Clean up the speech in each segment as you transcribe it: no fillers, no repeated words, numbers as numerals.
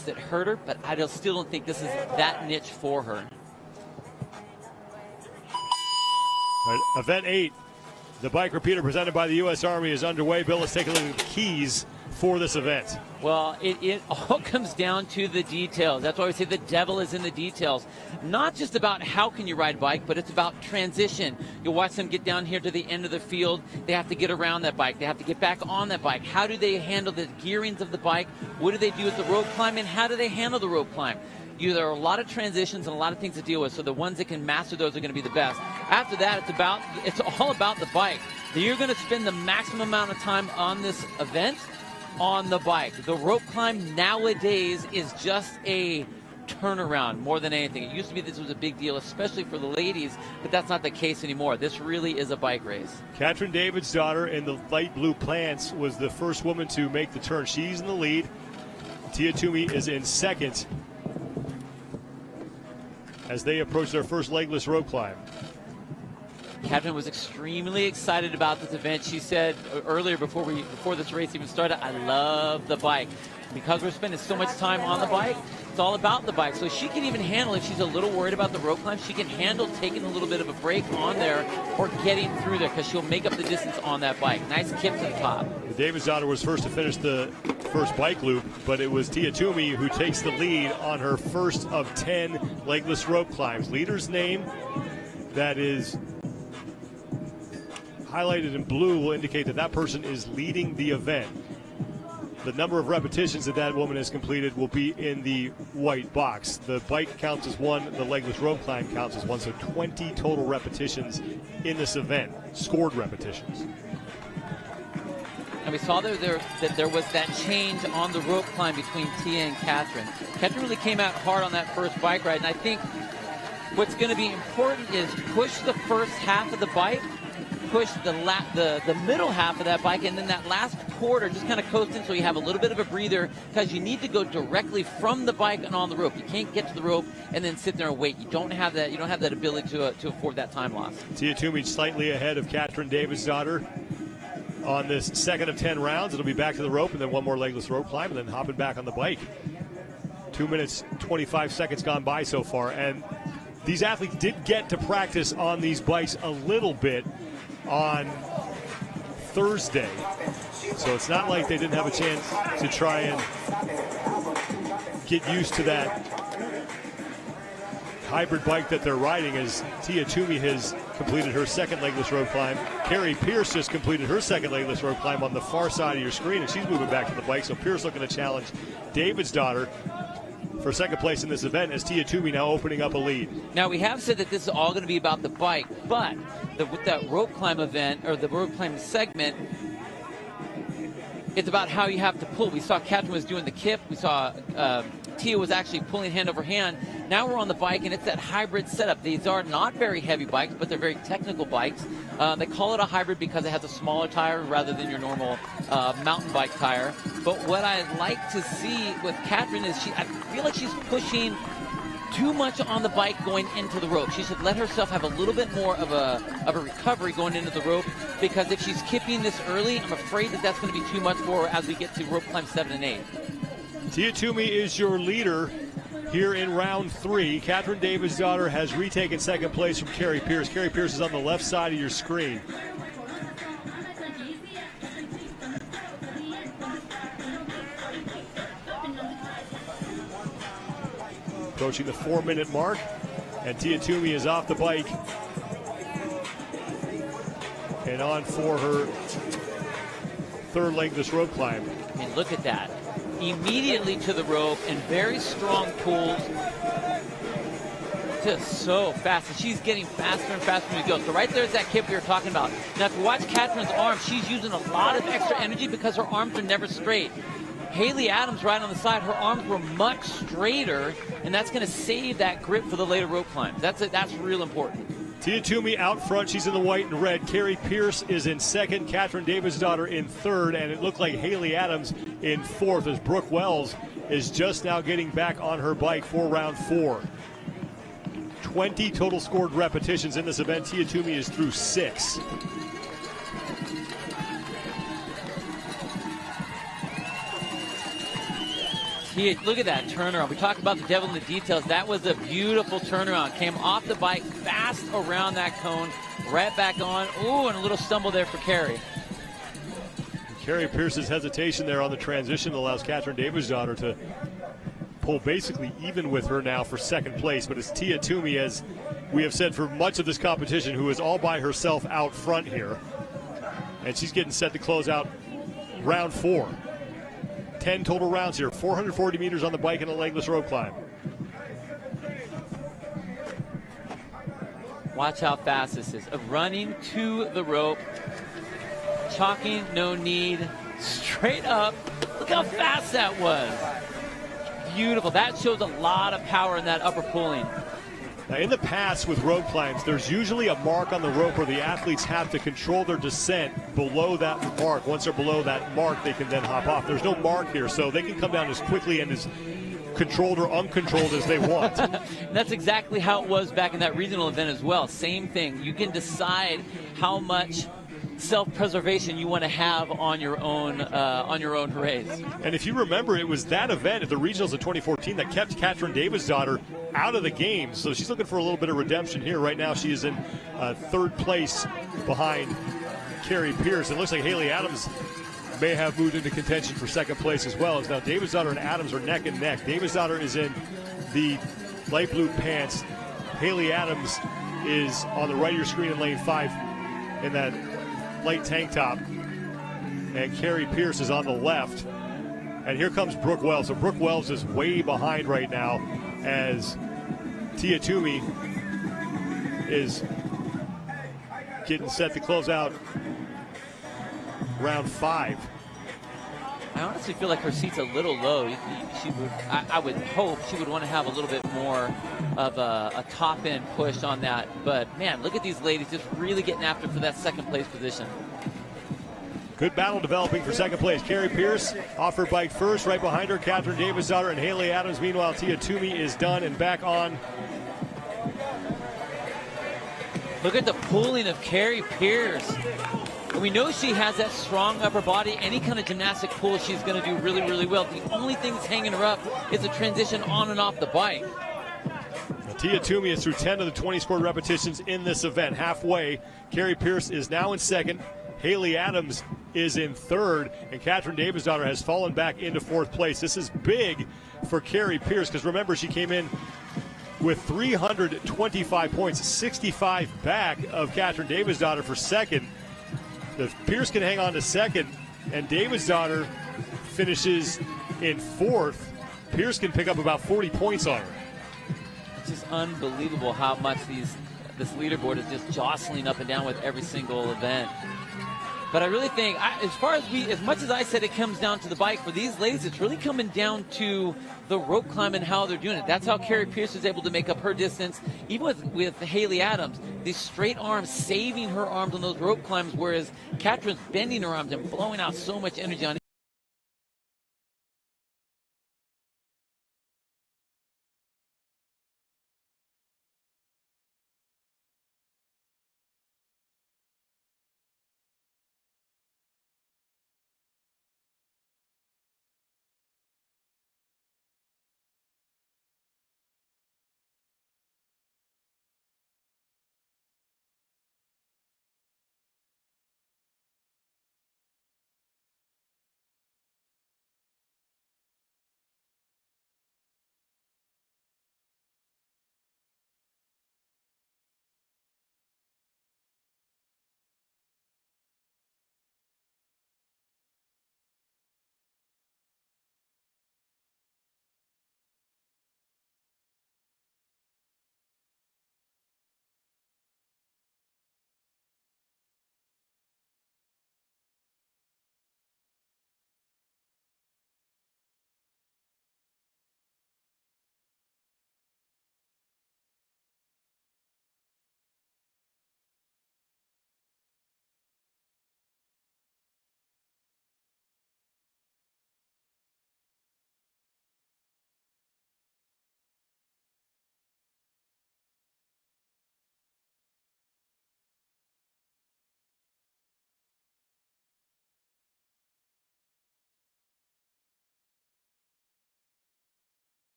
events that hurt her, but I still don't think this is that niche for her. All right, event 8, the bike repeater presented by the U.S. Army is underway. Bill, let's take a look at the keys for this event. Well, it all comes down to the details. That's why we say the devil is in the details. Not just about how can you ride a bike, but it's about transition. You'll watch them get down here to the end of the field. They have to get around that bike. They have to get back on that bike. How do they handle the gearings of the bike? What do they do with the rope climb? And how do they handle the rope climb? There are a lot of transitions and a lot of things to deal with, so the ones that can master those are going to be the best. After that, it's all about the bike. You're going to spend the maximum amount of time on this event on the bike. The rope climb nowadays is just a turnaround more than anything. It used to be this was a big deal, especially for the ladies, but that's not the case anymore. This really is a bike race. Katrin Davidsdottir in the light blue pants was the first woman to make the turn. She's in the lead. Tia Toomey is in second as they approach their first legless rope climb. Katrin was extremely excited about this event. She said earlier before this race even started, I love the bike. Because we're spending so much time on the bike, it's all about the bike. So she can even handle, if she's a little worried about the rope climb, she can handle taking a little bit of a break on there or getting through there because she'll make up the distance on that bike. Nice kick to the top. Davidsdottir was first to finish the first bike loop, but it was Tia Toomey who takes the lead on her first of 10 legless rope climbs. Leader's name that is highlighted in blue will indicate that that person is leading the event. The number of repetitions that woman has completed will be in the white box. The bike counts as 1, the legless rope climb counts as 1, so 20 total repetitions in this event, scored repetitions. And we saw that there was that change on the rope climb between Tia and Katrin. Katrin really came out hard on that first bike ride, and I think what's going to be important is push the first half of the bike, push the middle half of that bike, and then that last quarter just kind of coast in so you have a little bit of a breather, because you need to go directly from the bike and on the rope. You can't get to the rope and then sit there and wait. You don't have that ability to afford that time loss. Tia Toomey slightly ahead of Katrin Davidsdottir on this second of 10 rounds. It'll be back to the rope and then one more legless rope climb and then hopping back on the bike. 2 minutes, 25 seconds gone by so far, and these athletes did get to practice on these bikes a little bit on Thursday, so it's not like they didn't have a chance to try and get used to that hybrid bike that they're riding, as Tia Toomey has completed her second legless rope climb. Carrie Pierce just completed her second legless rope climb on the far side of your screen, and she's moving back to the bike. So Pierce looking to challenge Davidsdottir for second place in this event, as Tia Toomey now opening up a lead. Now, we have said that this is all going to be about the bike, but with that rope climb event, or the rope climb segment, it's about how you have to pull. We saw Katrin was doing the kip. We saw Tia was actually pulling hand over hand. Now we're on the bike, and it's that hybrid setup. These are not very heavy bikes, but they're very technical bikes. They call it a hybrid because it has a smaller tire rather than your normal mountain bike tire. But what I like to see with Katrin is I feel like she's pushing too much on the bike going into the rope. She should let herself have a little bit more of a recovery going into the rope, because if she's kipping this early, I'm afraid that's going to be too much for her as we get to rope climb 7 and 8. Tia Toomey is your leader here in round 3. Katrin Davidsdottir has retaken second place from Carrie Pierce. Carrie Pierce is on the left side of your screen. Approaching the 4-minute mark, and Tia Toomey is off the bike and on for her third legless rope climb. I mean, look at that. Immediately to the rope and very strong pulls. Just so fast, and she's getting faster and faster as we go. So right there's that kip we were talking about. Now, if you watch Katrin's arms, she's using a lot of extra energy because her arms are never straight. Haley Adams right on the side, her arms were much straighter, and that's going to save that grip for the later rope climbs. That's real important. Tia Toomey out front. She's in the white and red. Carrie Pierce is in second. Katrin Davidsdottir in third. And it looked like Haley Adams in fourth, as Brooke Wells is just now getting back on her bike for round 4. 20 total scored repetitions in this event. Tia Toomey is through 6. Tia, look at that turnaround. We talked about the devil in the details. That was a beautiful turnaround. Came off the bike, fast around that cone, right back on. Ooh, and a little stumble there for Carrie. Carrie Pierce's hesitation there on the transition allows Katrin Davidsdottir to pull basically even with her now for second place. But it's Tia Toomey, as we have said for much of this competition, who is all by herself out front here. And she's getting set to close out round 4. 10 total rounds here, 440 meters on the bike and a legless road climb. Watch how fast this is. Running to the rope, chalking, no need, straight up. Look how fast that was. Beautiful. That shows a lot of power in that upper pulling. Now, in the past with road climbs, there's usually a mark on the rope where the athletes have to control their descent below that mark. Once they're below that mark, they can then hop off. There's no mark here, so they can come down as quickly and as controlled or uncontrolled as they want. That's exactly how it was back in that regional event as well. Same thing. You can decide how much self-preservation you want to have on your own race. And if you remember, it was that event at the regionals of 2014 that kept Katrin Davidsdottir out of the games. So she's looking for a little bit of redemption here. Right now she is in third place behind Carrie Pierce. It looks like Haley Adams may have moved into contention for second place as well. As now Davidsdottir and Adams are neck and neck. Davidsdottir is in the light blue pants. Haley Adams is on the right of your screen in lane 5 in that light tank top, and Carrie Pierce is on the left. And here comes Brooke Wells. So Brooke Wells is way behind right now as Tia Toomey is getting set to close out round 5. I honestly feel like her seat's a little low. I would hope she would want to have a little bit more of a top-end push on that. But, man, look at these ladies just really getting after for that second-place position. Good battle developing for second place. Carrie Pierce off her bike first. Right behind her, Katrin Davidsdottir and Haley Adams. Meanwhile, Tia Toomey is done and back on. Look at the pulling of Carrie Pierce. And we know she has that strong upper body. Any kind of gymnastic pull, she's going to do really, really well. The only thing that's hanging her up is the transition on and off the bike. Now, Tia Toomey is through 10 of the 20 scored repetitions in this event. Halfway, Carrie Pierce is now in second. Haley Adams is in third, and Katrin Davidsdottir has fallen back into fourth place. This is big for Carrie Pierce because remember, she came in with 325 points, 65 back of Katrin Davidsdottir for second. If Pierce can hang on to second and Davidsdottir finishes in fourth, Pierce can pick up about 40 points on her. It's just unbelievable how much this leaderboard is just jostling up and down with every single event. But I really think, as much as I said it comes down to the bike, for these ladies, it's really coming down to the rope climb and how they're doing it. That's how Carrie Pierce was able to make up her distance, even with Haley Adams. These straight arms, saving her arms on those rope climbs, whereas Katrin's bending her arms and blowing out so much energy on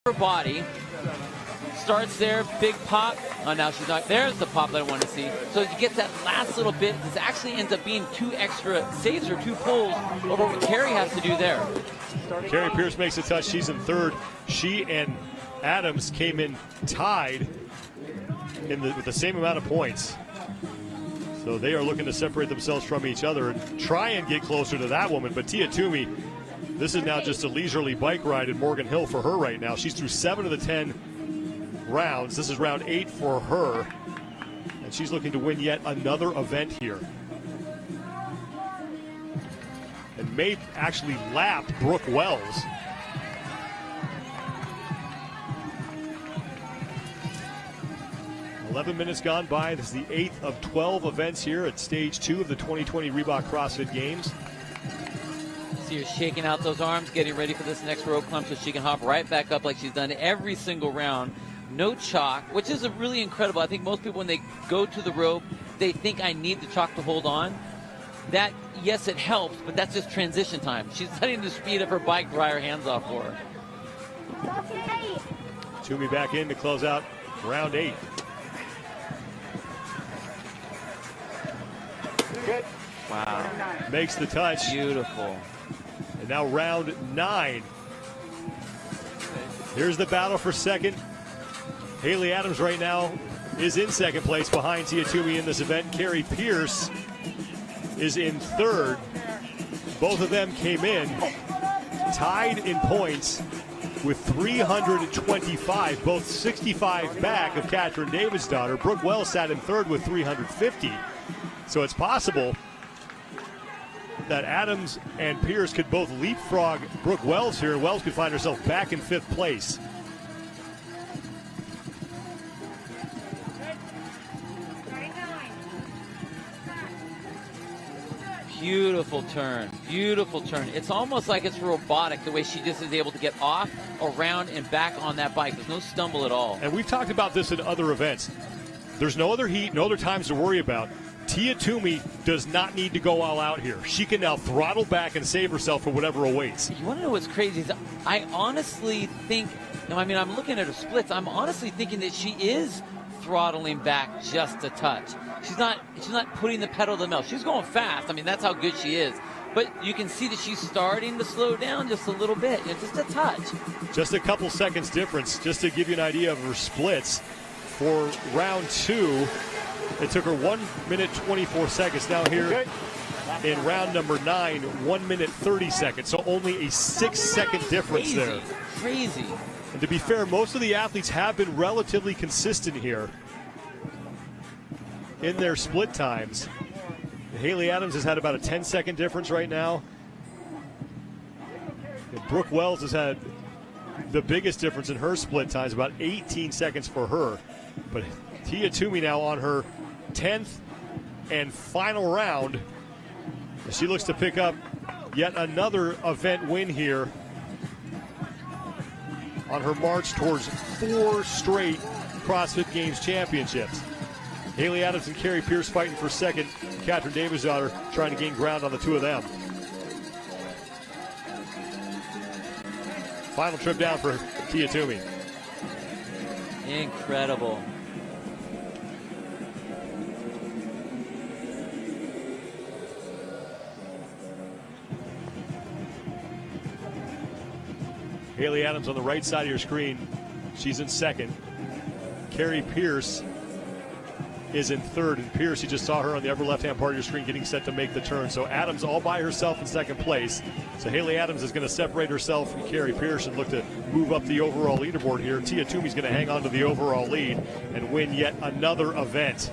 Her body starts there, big pop. Oh, now she's not. There's the pop that I want to see. So she gets that last little bit. This actually ends up being 2 extra saves or 2 pulls over what Carrie has to do there. Carrie Pierce makes a touch. She's in third. She and Adams came in tied with the same amount of points. So they are looking to separate themselves from each other and try and get closer to that woman. But Tia Toomey, this is now just a leisurely bike ride in Morgan Hill for her right now. She's through 7 of the 10 rounds. This is round 8 for her. And she's looking to win yet another event here. And may actually lap Brooke Wells. Minutes gone by. This is the 8th of 12 events here at stage 2 of the 2020 Reebok CrossFit Games. See her shaking out those arms, getting ready for this next rope climb so she can hop right back up like she's done every single round. No chalk, which is really incredible. I think most people, when they go to the rope, they think I need the chalk to hold on. That, yes, it helps, but that's just transition time. She's letting the speed of her bike dry her hands off for her. Toomey back in to close out round 8. Good. Wow. Makes the touch. Beautiful. And now round 9. Here's the battle for second. Haley Adams right now is in second place behind Tia Toomey in this event. Carrie Pierce is in third. Both of them came in tied in points with 325, both 65 back of Katrin Davidsdottir. Brooke Wells sat in third with 350. So it's possible that Adams and Pierce could both leapfrog Brooke Wells here, and Wells could find herself back in 5th place. Beautiful turn. Beautiful turn. It's almost like it's robotic the way she just is able to get off, around, and back on that bike. There's no stumble at all. And we've talked about this in other events. There's no other heat, no other times to worry about. Tia Toomey does not need to go all out here. She can now throttle back and save herself for whatever awaits. You want to know what's crazy? Is I honestly think, I'm looking at her splits. I'm honestly thinking that she is throttling back just a touch. She's not putting the pedal to the metal. She's going fast. That's how good she is. But you can see that she's starting to slow down just a little bit, just a touch. Just a couple seconds difference, just to give you an idea of her splits. For round 2, it took her 1 minute 24 seconds. Now here in round number 9, 1 minute 30 seconds. So only a 6-second difference there. Crazy. And to be fair, most of the athletes have been relatively consistent here in their split times. Haley Adams has had about a 10-second difference right now. And Brooke Wells has had the biggest difference in her split times, about 18 seconds for her. But Tia Toomey now on her 10th and final round. She looks to pick up yet another event win here on her march towards 4 straight CrossFit Games championships. Haley Adams and Carrie Pierce fighting for second. Katrin Davidsdottir trying to gain ground on the two of them. Final trip down for Tia Toomey. Incredible. Haley Adams on the right side of your screen. She's in second. Carrie Pierce is in third. And Pierce, you just saw her on the upper left-hand part of your screen getting set to make the turn. So Adams all by herself in second place. So Haley Adams is going to separate herself from Carrie Pierce and look to move up the overall leaderboard here. Tia Toomey's going to hang on to the overall lead and win yet another event.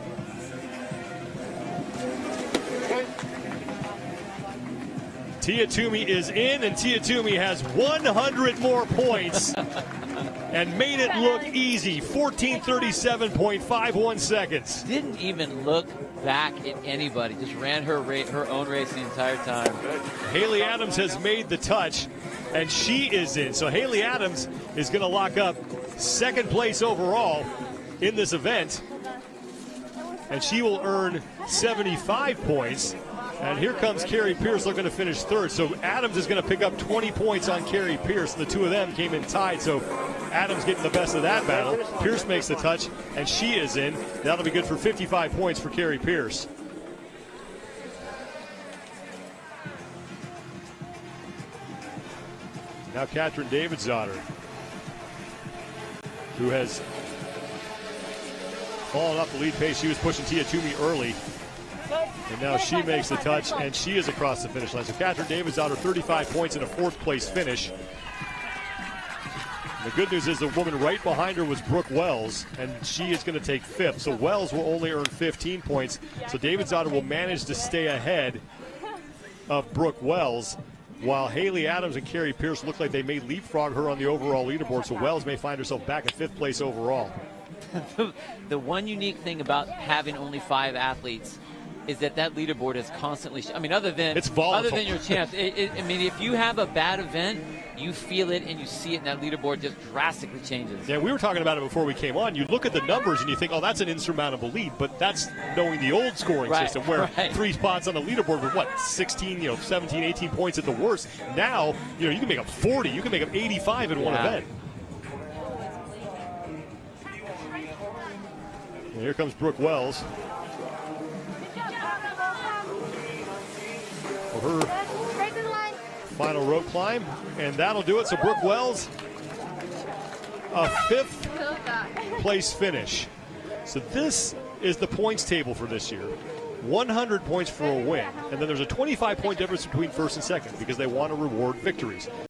Tia Toomey is in, and Tia Toomey has 100 more points and made it look easy. 14:37.51 seconds. Didn't even look back at anybody. Just ran her own race the entire time. Haley Adams has made the touch, and she is in. So Haley Adams is going to lock up second place overall in this event, and she will earn 75 points And here comes Carrie Pierce looking to finish third. So Adams is going to pick up 20 points on Carrie Pierce. The two of them came in tied. So Adams getting the best of that battle. Pierce makes the touch, and she is in. That'll be good for 55 points for Carrie Pierce. Now Katrin Davidsdottir, who has fallen off the lead pace. She was pushing Tia Toomey early. And now she makes the touch, and she is across the finish line. So Katrin Davidsdottir, 35 points in a fourth-place finish. The good news is the woman right behind her was Brooke Wells, and she is going to take fifth. So Wells will only earn 15 points. So Davidsdottir will manage to stay ahead of Brooke Wells, while Haley Adams and Carrie Pierce look like they may leapfrog her on the overall leaderboard. So Wells may find herself back in fifth place overall. The one unique thing about having only 5 athletes is that leaderboard is constantly, other than your chance. If you have a bad event, you feel it and you see it, and that leaderboard just drastically changes. Yeah, we were talking about it before we came on. You look at the numbers and you think, oh, that's an insurmountable lead, but that's knowing the old scoring system where 3 spots on the leaderboard were 16, 17, 18 points at the worst. Now, you can make up 40, you can make up 85 in one event. And here comes Brooke Wells. Her final rope climb, and that'll do it. So Brooke Wells, a 5th place finish. So this is the points table for this year. 100 points for a win, and then there's a 25-point difference between first and second because they want to reward victories.